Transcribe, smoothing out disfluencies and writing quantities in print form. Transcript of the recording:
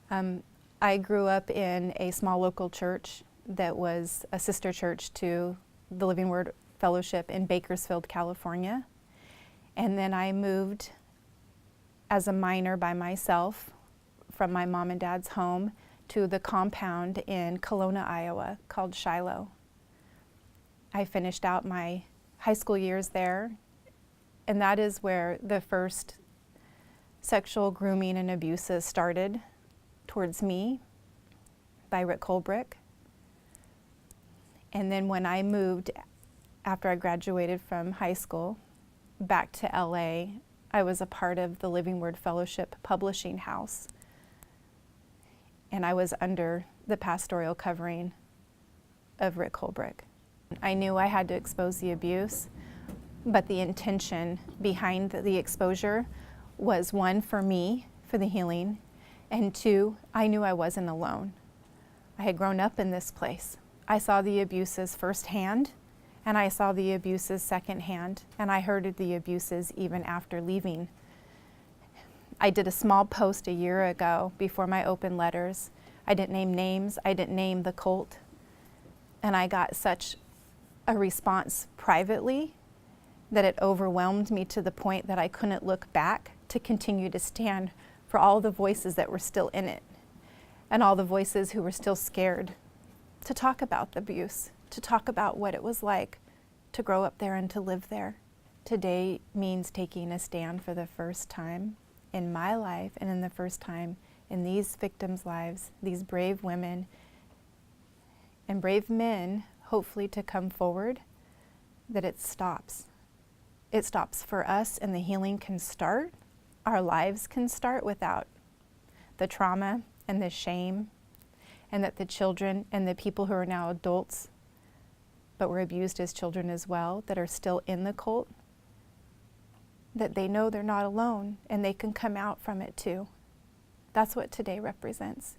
I grew up in a small local church that was a sister church to the Living Word Fellowship in Bakersfield, California. And then I moved as a minor by myself from my mom and dad's home to the compound in Kelowna, Iowa, called Shiloh. I finished out my high school years there, and that is where the first sexual grooming and abuses started towards me by Rick Holbrick. And then when I moved, after I graduated from high school, back to LA, I was a part of the Living Word Fellowship publishing house. And I was under the pastoral covering of Rick Holbrick. I knew I had to expose the abuse, but the intention behind the exposure was, one, for me, for the healing, and two, I knew I wasn't alone. I had grown up in this place. I saw the abuses firsthand, and I saw the abuses secondhand, and I heard the abuses even after leaving. I did a small post a year ago before my open letters. I didn't name names, I didn't name the cult, and I got such a response privately that it overwhelmed me to the point that I couldn't look back to continue to stand for all the voices that were still in it, and all the voices who were still scared to talk about the abuse, to talk about what it was like to grow up there and to live there. Today means taking a stand for the first time in my life and in the first time in these victims' lives, these brave women and brave men, hopefully to come forward, that it stops. It stops for us, and the healing can start. Our lives can start without the trauma and the shame, and that the children and the people who are now adults but were abused as children as well, that are still in the cult, that they know they're not alone and they can come out from it too. That's what today represents.